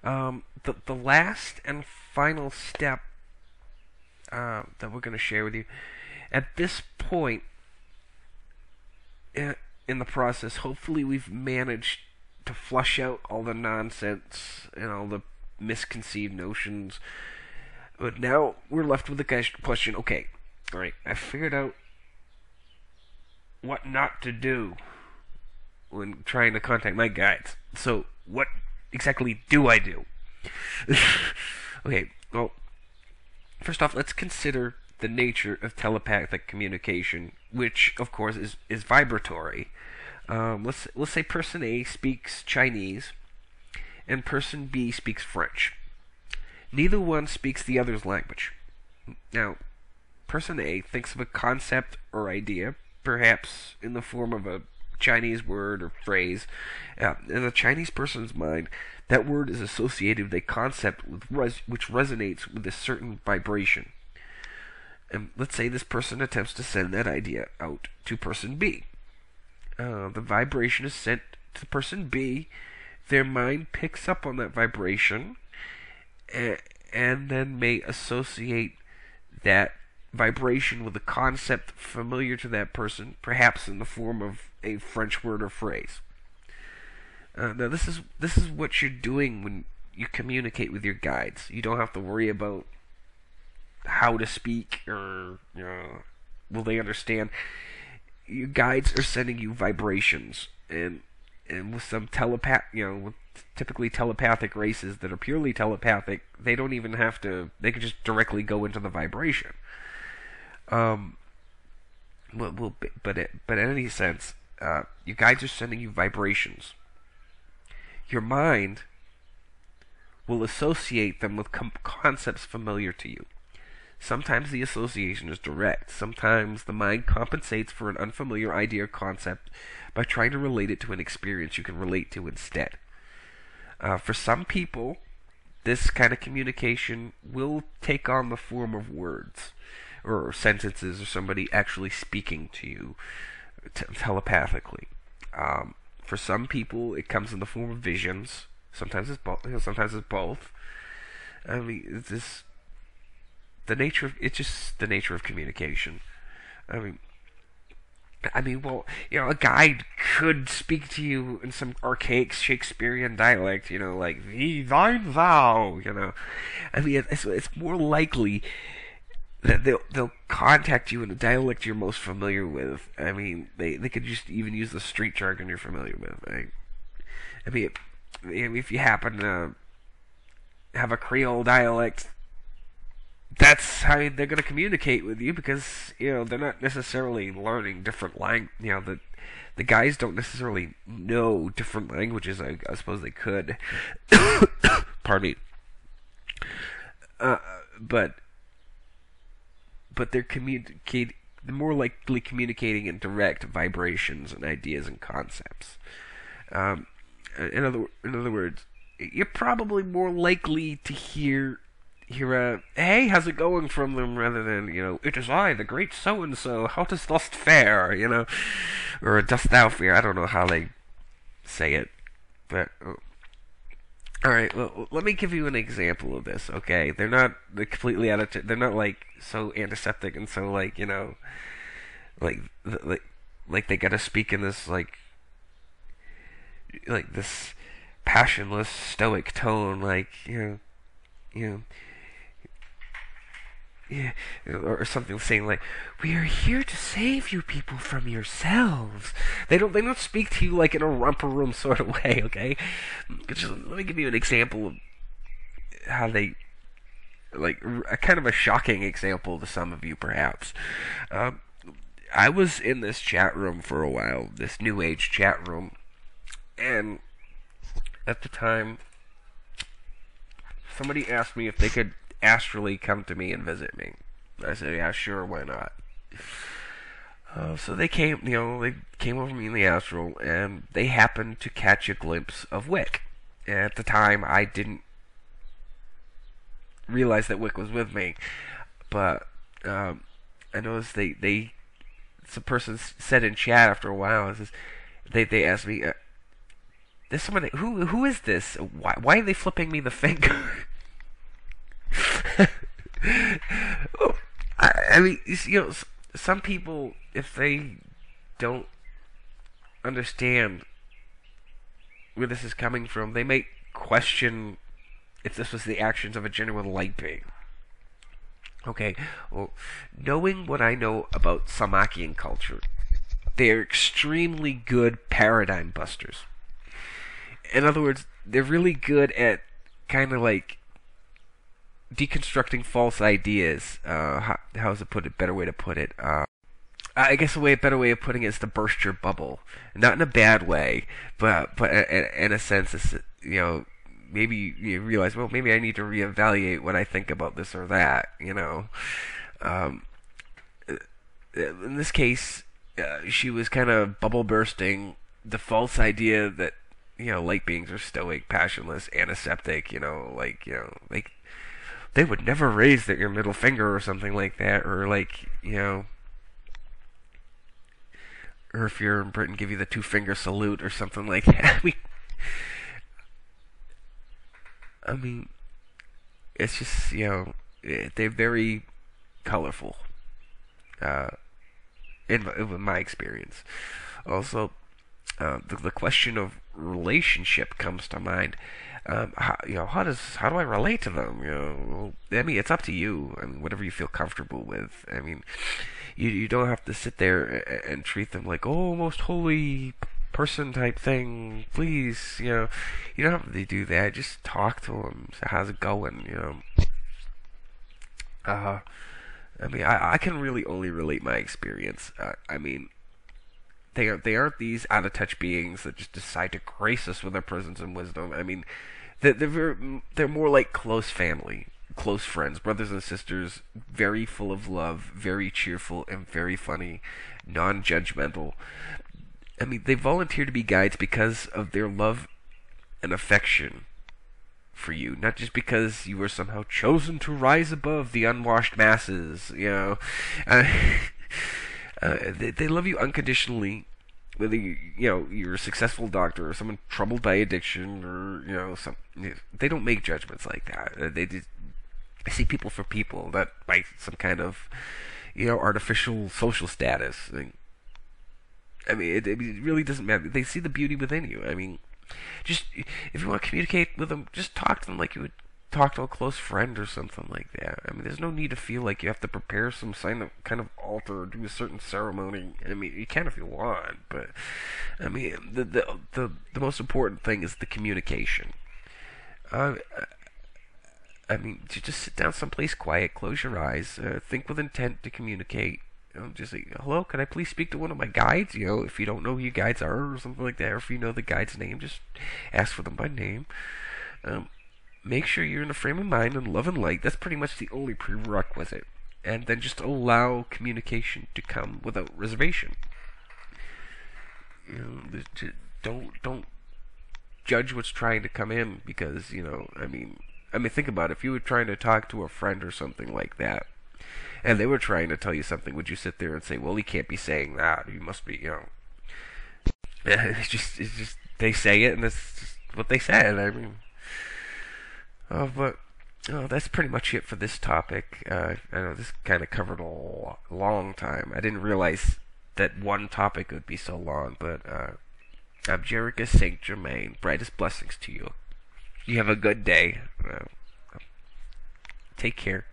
The last and final step that we're going to share with you at this point in the process, hopefully we've managed to flush out all the nonsense and all the misconceived notions. But now we're left with the question, okay, alright, I figured out what not to do when trying to contact my guides. So, what exactly do I do? Okay, well, first off, let's consider the nature of telepathic communication, which, of course, is vibratory. Let's say person A speaks Chinese and person B speaks French. Neither one speaks the other's language. Now, person A thinks of a concept or idea, perhaps in the form of a Chinese word or phrase. In the Chinese person's mind, that word is associated with a concept which resonates with a certain vibration. And let's say this person attempts to send that idea out to person B. The vibration is sent to person B. Their mind picks up on that vibration and then may associate that vibration with a concept familiar to that person, perhaps in the form of a French word or phrase. Now, this is what you're doing when you communicate with your guides. You don't have to worry about how to speak or will they understand. Your guides are sending you vibrations, and with some with typically telepathic races that are purely telepathic, they don't even have to. They can just directly go into the vibration. But in any sense, your guides are sending you vibrations. Your mind will associate them with concepts familiar to you. Sometimes the association is direct. Sometimes the mind compensates for an unfamiliar idea or concept by trying to relate it to an experience you can relate to instead. For some people, this kind of communication will take on the form of words or sentences or somebody actually speaking to you telepathically. For some people, it comes in the form of visions. Sometimes it's both. Sometimes it's both. I mean, it's just the nature of communication. Well, a guide could speak to you in some archaic Shakespearean dialect, like "thee, thine, thou," it's more likely that they'll contact you in a dialect you're most familiar with. They could just even use the street jargon you're familiar with. Right? If you happen to have a Creole dialect, that's how they're going to communicate with you, because they're not necessarily learning different the guys don't necessarily know different languages. I suppose they could. Pardon me. But they're more likely communicating in direct vibrations and ideas and concepts. In other words, you're probably more likely to hear a "Hey, how's it going?" from them, rather than "It is I, the great so and so. How does dost fare?" Or "Dost thou fare?" I don't know how they say it, but all right. Well, let me give you an example of this. Okay, they're completely out of. They're not like so antiseptic and so like like they gotta speak in this like this passionless stoic tone, you yeah, or something saying like, "We are here to save you people from yourselves." They don't speak to you like in a romper room sort of way. Okay, let me give you an example of how they a kind of a shocking example to some of you perhaps. I was in this chat room for a while, this New Age chat room, and at the time, somebody asked me if they could astrally come to me and visit me. I said, "Yeah, sure, why not?" So they came, they came over me in the astral, and they happened to catch a glimpse of Wick. And at the time, I didn't realize that Wick was with me, but I noticed some person said in chat after a while, they asked me, there's someone who is this? Why are they flipping me the finger? Oh, I mean, some people, if they don't understand where this is coming from, they might question if this was the actions of a genuine light being. Okay, well, knowing what I know about Samakian culture, they're extremely good paradigm busters. In other words, they're really good at kind of like deconstructing false ideas. How's it put it? Better way to put it. I guess a better way of putting it is to burst your bubble, not in a bad way, but in a sense, it's, maybe you realize, well, maybe I need to reevaluate what I think about this or that. In this case, she was kind of bubble bursting the false idea that light beings are stoic, passionless, antiseptic. Like they would never raise your middle finger or something like that, or or if you're in Britain, give you the two-finger salute or something like that. I mean, it's just, they're very colorful, in my experience. Also, the question of relationship comes to mind. How do I relate to them? I mean, it's up to you. I mean, whatever you feel comfortable with. I mean, you don't have to sit there and treat them like, oh, most holy person type thing. Please, you don't have to do that. Just talk to them. Say, how's it going? I mean, I can really only relate my experience. I mean, they aren't these out of touch beings that just decide to grace us with their presence and wisdom. I mean, they're more like close family, close friends, brothers and sisters, very full of love, very cheerful, and very funny, non-judgmental. I mean, they volunteer to be guides because of their love and affection for you, not just because you were somehow chosen to rise above the unwashed masses. They love you unconditionally, whether you're a successful doctor or someone troubled by addiction, or they don't make judgments like that. They see people for people, not by some kind of artificial social status. I mean, it really doesn't matter. They see the beauty within you. I mean, just if you want to communicate with them, just talk to them like you would talk to a close friend or something like that. I mean, there's no need to feel like you have to prepare some kind of altar or do a certain ceremony. I mean, you can if you want, but I mean, the most important thing is the communication. I mean, just sit down someplace quiet, close your eyes, think with intent to communicate. Just say, hello, can I please speak to one of my guides? If you don't know who your guides are or something like that, or if you know the guide's name, just ask for them by name. Make sure you're in a frame of mind and love and light. That's pretty much the only prerequisite. And then just allow communication to come without reservation. Don't judge what's trying to come in, because I mean, think about it. If you were trying to talk to a friend or something like that, and they were trying to tell you something, would you sit there and say, well, he can't be saying that, he must be, it's just they say it, and that's just what they said. I mean, but that's pretty much it for this topic. I know this kind of covered a long time. I didn't realize that one topic would be so long, but I'm Jericha St. Germain. Brightest blessings to you. You have a good day. Take care.